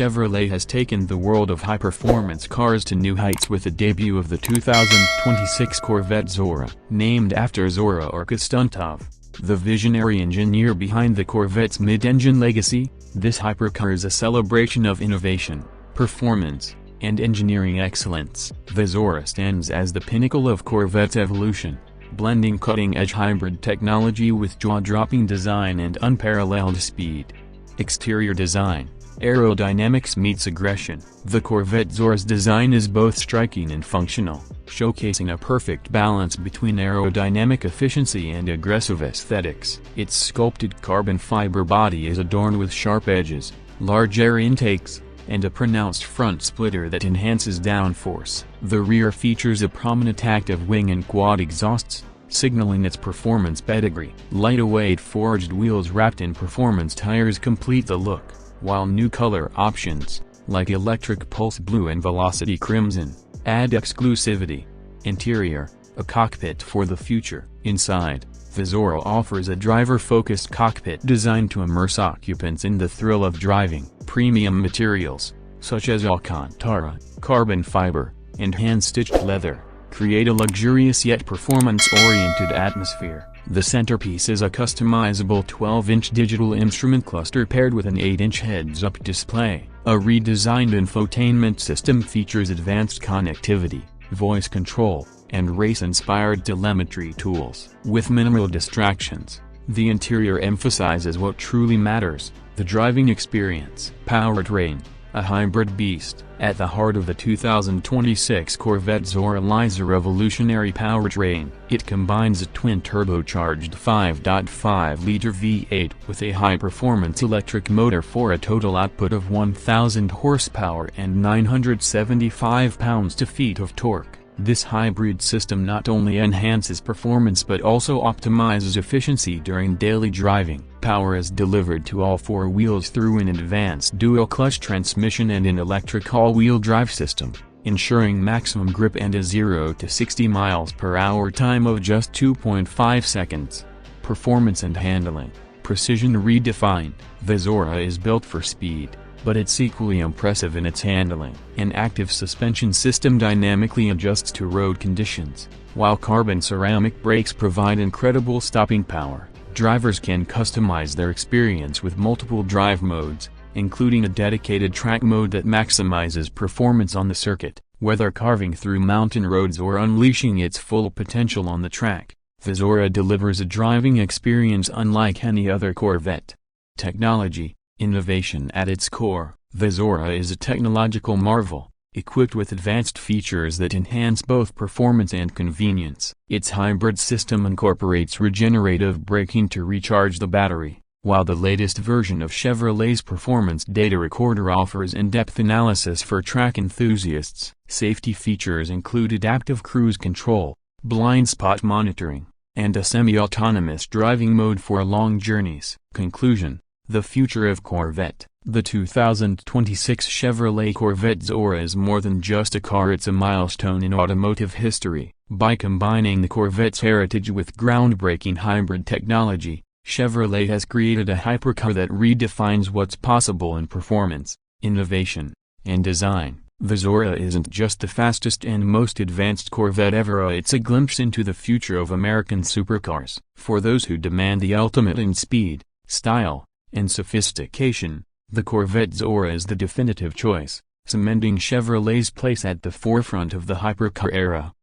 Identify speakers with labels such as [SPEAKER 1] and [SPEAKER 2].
[SPEAKER 1] Chevrolet has taken the world of high-performance cars to new heights with the debut of the 2026 Corvette Zora. Named after Zora Kostantov, the visionary engineer behind the Corvette's mid-engine legacy, this hypercar is a celebration of innovation, performance, and engineering excellence. The Zora stands as the pinnacle of Corvette's evolution, blending cutting-edge hybrid technology with jaw-dropping design and unparalleled speed. Exterior design. Aerodynamics meets aggression. The Corvette Zora's design is both striking and functional, showcasing a perfect balance between aerodynamic efficiency and aggressive aesthetics. Its sculpted carbon fiber body is adorned with sharp edges, large air intakes, and a pronounced front splitter that enhances downforce. The rear features a prominent active wing and quad exhausts, signaling its performance pedigree. Lightweight forged wheels wrapped in performance tires complete the look, while new color options, like electric pulse blue and velocity crimson, add exclusivity. Interior, a cockpit for the future. Inside, the Zora offers a driver-focused cockpit designed to immerse occupants in the thrill of driving. Premium materials, such as Alcantara, carbon fiber, and hand-stitched leather, create a luxurious yet performance-oriented atmosphere. The centerpiece is a customizable 12-inch digital instrument cluster paired with an 8-inch heads-up display. A redesigned infotainment system features advanced connectivity, voice control, and race-inspired telemetry tools. With minimal distractions, the interior emphasizes what truly matters: the driving experience. Powertrain, a hybrid beast. At the heart of the 2026 Corvette Zora lies a revolutionary powertrain. It combines a twin-turbocharged 5.5-liter V8 with a high-performance electric motor for a total output of 1,000 horsepower and 975 pounds-feet of torque. This hybrid system not only enhances performance but also optimizes efficiency during daily driving. Power is delivered to all four wheels through an advanced dual-clutch transmission and an electric all-wheel drive system, ensuring maximum grip and a 0 to 60 miles per hour time of just 2.5 seconds. Performance and handling. Precision redefined. The Zora is built for speed, but it's equally impressive in its handling. An active suspension system dynamically adjusts to road conditions, while carbon ceramic brakes provide incredible stopping power. Drivers can customize their experience with multiple drive modes, including a dedicated track mode that maximizes performance on the circuit. Whether carving through mountain roads or unleashing its full potential on the track, the Zora delivers a driving experience unlike any other Corvette. Technology. Innovation at its core. The Zora is a technological marvel, equipped with advanced features that enhance both performance and convenience. Its hybrid system incorporates regenerative braking to recharge the battery, while the latest version of Chevrolet's performance data recorder offers in-depth analysis for track enthusiasts. Safety features include adaptive cruise control, blind spot monitoring, and a semi-autonomous driving mode for long journeys. Conclusion. The future of Corvette. The 2026 Chevrolet Corvette Zora is more than just a car, it's a milestone in automotive history. By combining the Corvette's heritage with groundbreaking hybrid technology, Chevrolet has created a hypercar that redefines what's possible in performance, innovation, and design. The Zora isn't just the fastest and most advanced Corvette ever, it's a glimpse into the future of American supercars. For those who demand the ultimate in speed, style, and sophistication, the Corvette Zora is the definitive choice, cementing Chevrolet's place at the forefront of the hypercar era.